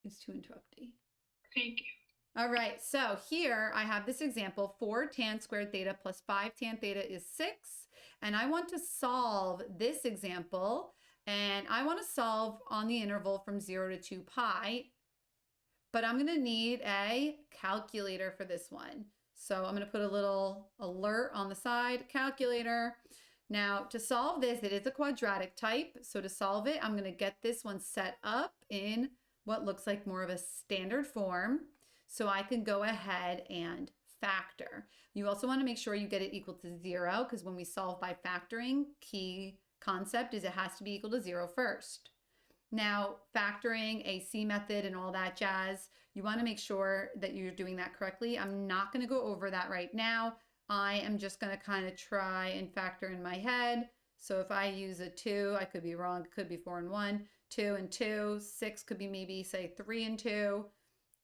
is to interrupt you. Thank you. All right, so here I have this example, 4 tan squared theta plus 5 tan theta is 6. And I want to solve this example, and I want to solve on the interval from 0 to 2 pi, but I'm going to need a calculator for this one. So I'm going to put a little alert on the side, calculator. Now to solve this, it is a quadratic type. So to solve it, I'm going to get this one set up in what looks like more of a standard form. So I can go ahead and factor. You also want to make sure you get it equal to 0, because when we solve by factoring, key concept is it has to be equal to 0 first. Now, factoring, a C method and all that jazz, you want to make sure that you're doing that correctly. I'm not going to go over that right now. I am just going to kind of try and factor in my head. So if I use a 2, I could be wrong. It could be 4 and 1, 2 and 2, 6 could be maybe say 3 and 2.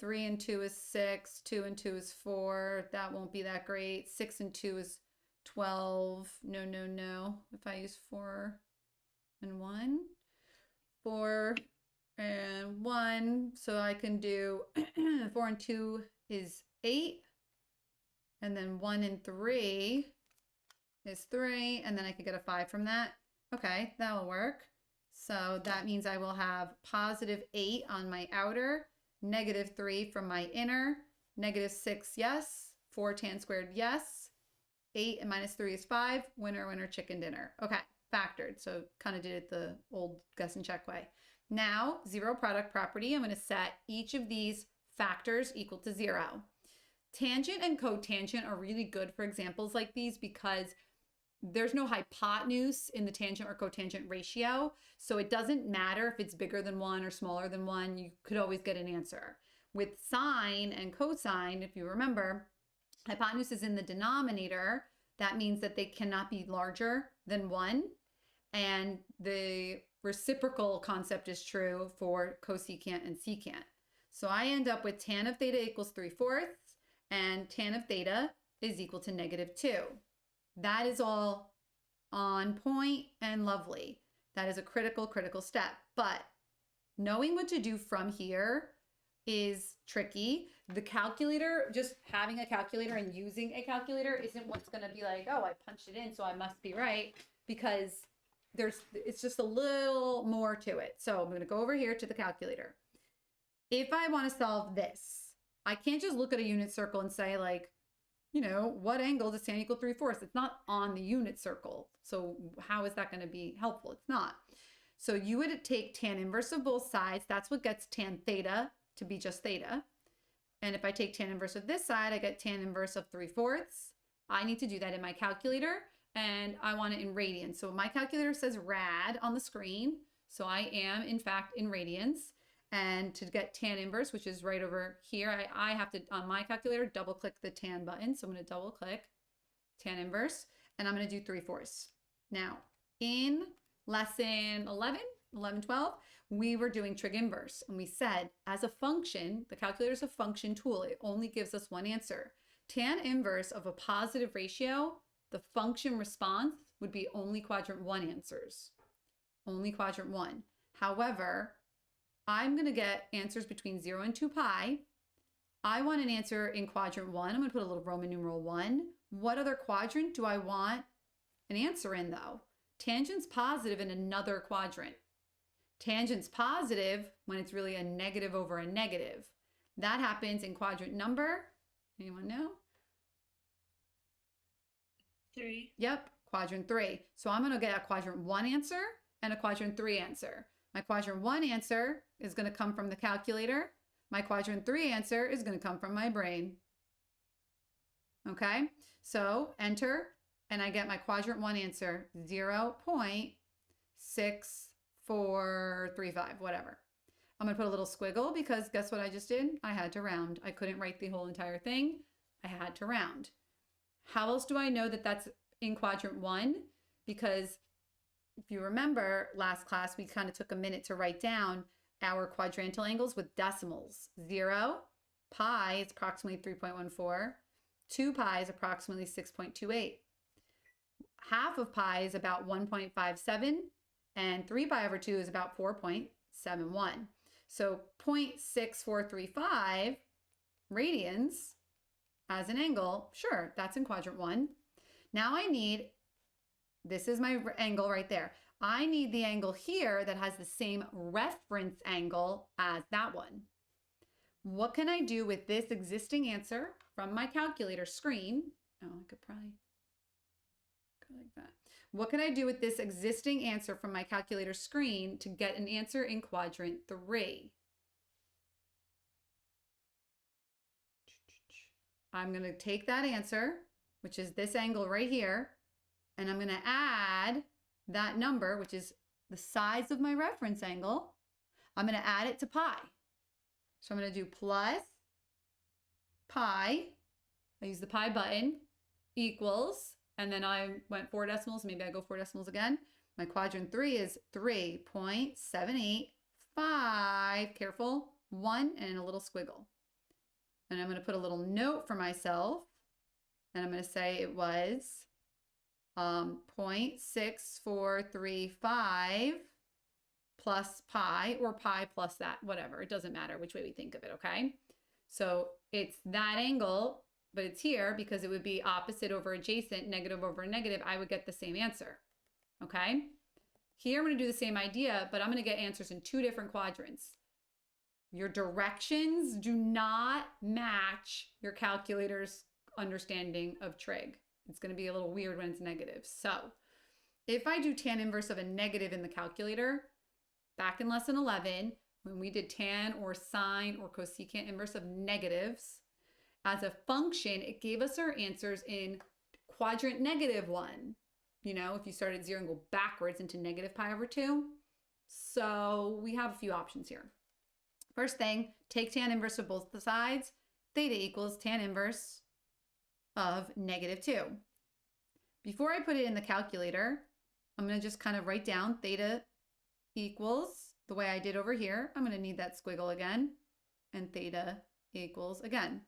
3 and 2 is 6, 2 and 2 is 4. That won't be that great. 6 and 2 is 12. No, no, no. If I use 4 and 1, 4 and 1. So I can do 4 and 2 is 8. And then 1 and 3 is 3. And then I could get a 5 from that. Okay, that will work. So that means I will have positive 8 on my outer, negative 3 from my inner, negative 6, yes, 4 tan squared, yes, 8 and minus 3 is 5, winner, winner, chicken dinner. Okay, factored, so kind of did it the old guess and check way. Now, zero product property, I'm going to set each of these factors equal to 0. Tangent and cotangent are really good for examples like these because there's no hypotenuse in the tangent or cotangent ratio. So it doesn't matter if it's bigger than 1 or smaller than 1, you could always get an answer. With sine and cosine, if you remember, hypotenuse is in the denominator. That means that they cannot be larger than 1. And the reciprocal concept is true for cosecant and secant. So I end up with tan of theta equals 3/4, and tan of theta is equal to negative 2. That is all on point and lovely. That is a critical step. But knowing what to do from here is tricky. The calculator, just having a calculator and using a calculator isn't what's going to be like, oh, I punched it in, so I must be right, because it's just a little more to it. So I'm going to go over here to the calculator. If I want to solve this, I can't just look at a unit circle and say like, you know, what angle does tan equal 3/4? It's not on the unit circle. So how is that going to be helpful? It's not. So you would take tan inverse of both sides. That's what gets tan theta to be just theta. And if I take tan inverse of this side, I get tan inverse of 3/4. I need to do that in my calculator, and I want it in radians. So my calculator says rad on the screen. So I am, in fact, in radians. And to get tan inverse, which is right over here, I have to, on my calculator, double click the tan button. So I'm going to double click tan inverse, and I'm going to do 3/4. Now, in lesson 11, 12, we were doing trig inverse. And we said, as a function, the calculator is a function tool. It only gives us one answer. Tan inverse of a positive ratio, the function response would be only quadrant 1 answers. Only quadrant 1. However, I'm going to get answers between 0 and 2 pi. I want an answer in quadrant 1. I'm going to put a little Roman numeral 1. What other quadrant do I want an answer in, though? Tangent's positive in another quadrant. Tangent's positive when it's really a negative over a negative. That happens in quadrant number. Anyone know? 3. Yep, quadrant 3. So I'm going to get a quadrant 1 answer and a quadrant 3 answer. My quadrant 1 answer is going to come from the calculator. My quadrant 3 answer is going to come from my brain. Okay, so enter, and I get my quadrant 1 answer, 0.6435, whatever. I'm going to put a little squiggle because guess what I just did? I had to round. I couldn't write the whole entire thing. I had to round. How else do I know that that's in quadrant 1? Because if you remember last class, we kind of took a minute to write down our quadrantal angles with decimals. 0, pi is approximately 3.14. 2 pi is approximately 6.28. Half of pi is about 1.57. And 3 pi over 2 is about 4.71. So 0.6435 radians as an angle, sure, that's in quadrant 1. Now I need, this is my angle right there. I need the angle here that has the same reference angle as that one. What can I do with this existing answer from my calculator screen? Oh, I could probably go like that. What can I do with this existing answer from my calculator screen to get an answer in quadrant 3? I'm going to take that answer, which is this angle right here, and I'm going to add that number, which is the size of my reference angle. I'm going to add it to pi. So I'm going to do plus pi. I use the pi button, equals, and then I went 4 decimals. Maybe I go 4 decimals again. My quadrant 3 is 3.785. Careful, 1 and a little squiggle. And I'm going to put a little note for myself. And I'm going to say it was 0.6435 plus pi, or pi plus that, whatever. It doesn't matter which way we think of it, okay? So it's that angle, but it's here because it would be opposite over adjacent, negative over negative. I would get the same answer, okay? Here I'm going to do the same idea, but I'm going to get answers in 2 different quadrants. Your directions do not match your calculator's understanding of trig. It's going to be a little weird when it's negative. So if I do tan inverse of a negative in the calculator, back in lesson 11, when we did tan or sine or cosecant inverse of negatives, as a function, it gave us our answers in quadrant -1. You know, if you start at 0 and go backwards into negative pi over 2. So we have a few options here. First thing, take tan inverse of both the sides. Theta equals tan inverse of -2. Before I put it in the calculator, I'm going to just kind of write down theta equals the way I did over here. I'm going to need that squiggle again, and theta equals again.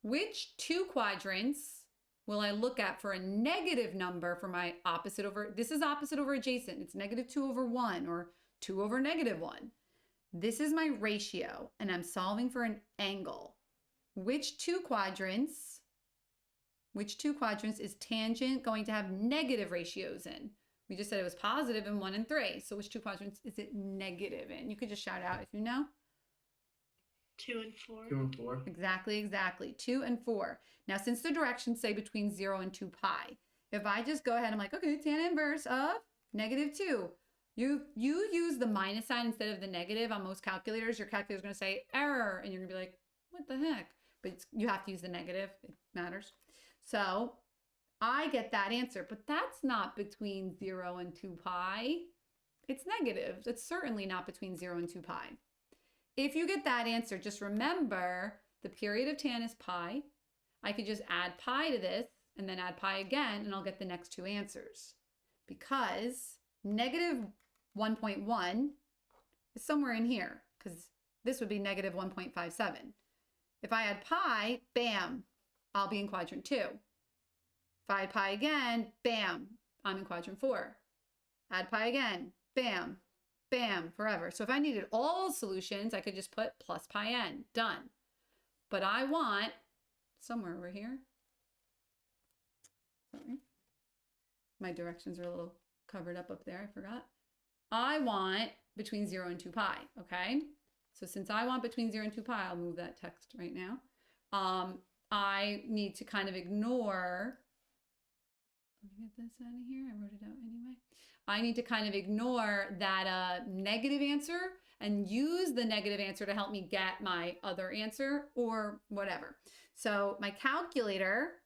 Which 2 quadrants will I look at for a negative number for my opposite over, this is opposite over adjacent. It's -2 over 1 or 2 over -1. This is my ratio, and I'm solving for an angle. Which two quadrants is tangent going to have negative ratios in? We just said it was positive in 1 and 3. So which 2 quadrants is it negative in? You could just shout out if you know. 2 and 4. 2 and 4. Exactly. 2 and 4. Now, since the directions say between 0 and 2 pi, if I just go ahead, I'm like, okay, tan inverse of -2. You use the minus sign instead of the negative on most calculators. Your calculator's going to say error, and you're going to be like, what the heck? But you have to use the negative. It matters. So I get that answer, but that's not between 0 and 2 pi. It's negative. It's certainly not between 0 and 2 pi. If you get that answer, just remember the period of tan is pi. I could just add pi to this and then add pi again, and I'll get the next 2 answers. Because -1.1 is somewhere in here, because this would be -1.57. If I add pi, bam, I'll be in quadrant 2. If I add pi again, bam, I'm in quadrant 4. Add pi again, bam, bam, forever. So if I needed all solutions, I could just put plus pi n, done. But I want, somewhere over here, sorry, my directions are a little covered up there, I forgot. I want between 0 and 2 pi, okay? So since I want between 0 and 2 pi, I'll move that text right now. I need to kind of ignore, let me get this out of here, I wrote it out anyway. I need to kind of ignore that negative answer and use the negative answer to help me get my other answer or whatever. So my calculator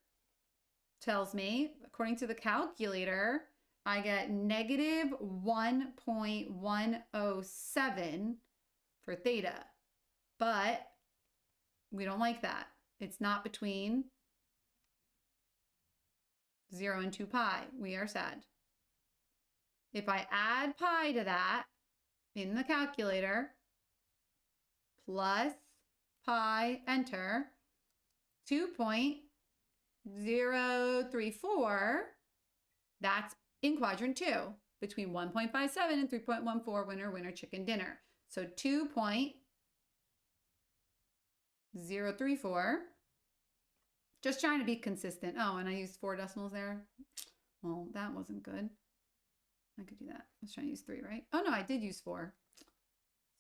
tells me, according to the calculator, I get -1.107 for theta, but we don't like that. It's not between 0 and 2 pi. We are sad. If I add pi to that in the calculator, plus pi, enter, 2.034, that's in quadrant 2, between 1.57 and 3.14, winner, winner, chicken dinner. So 2.034 0.034. Just trying to be consistent. Oh, and I used 4 decimals there. Well, that wasn't good. I could do that. I was trying to use 3, right? Oh, no, I did use 4.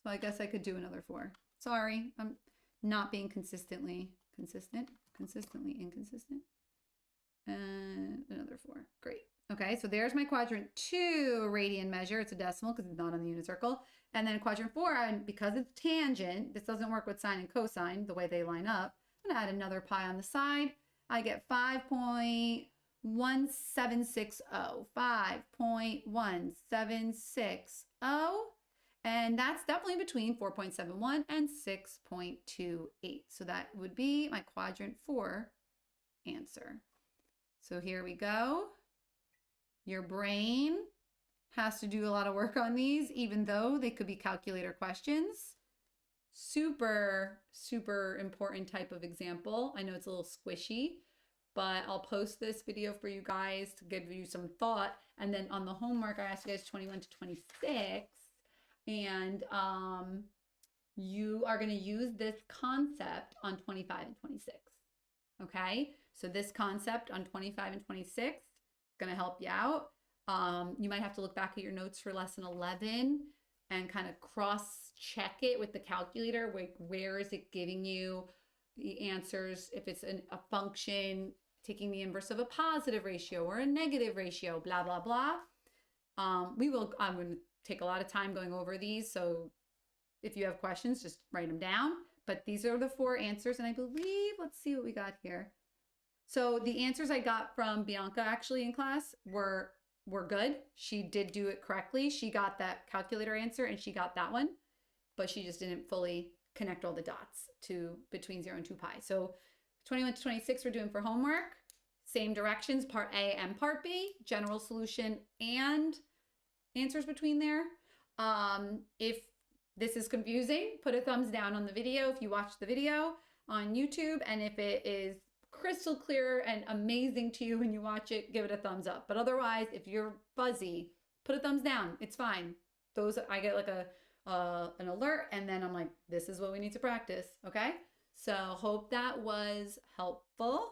So I guess I could do another 4. Sorry, I'm not being consistently inconsistent. And another 4. Great. Okay, so there's my quadrant 2 radian measure. It's a decimal because it's not on the unit circle. And then quadrant 4, and because it's tangent, this doesn't work with sine and cosine the way they line up. I'm going to add another pi on the side. I get 5.1760. 5.1760. And that's definitely between 4.71 and 6.28. So that would be my quadrant 4 answer. So here we go. Your brain has to do a lot of work on these, even though they could be calculator questions. Super, super important type of example. I know it's a little squishy, but I'll post this video for you guys to give you some thought. And then on the homework, I asked you guys 21 to 26. And you are going to use this concept on 25 and 26. Okay? So this concept on 25 and 26 is going to help you out. You might have to look back at your notes for lesson 11 and kind of cross-check it with the calculator. Where is it giving you the answers? If it's a function, taking the inverse of a positive ratio or a negative ratio, blah, blah, blah. I'm going to take a lot of time going over these. So if you have questions, just write them down. But these are the 4 answers. And I believe, let's see what we got here. So the answers I got from Bianca actually in class were good. She did do it correctly. She got that calculator answer and she got that one, but she just didn't fully connect all the dots between 0 and 2 pi. So 21 to 26 we're doing for homework. Same directions, part A and part B, general solution and answers between there. If this is confusing, put a thumbs down on the video if you watch the video on YouTube, and if it is crystal clear and amazing to you when you watch it, give it a thumbs up. But otherwise, if you're fuzzy, put a thumbs down. It's fine. I get like an alert, and then I'm like, this is what we need to practice. Okay? So hope that was helpful.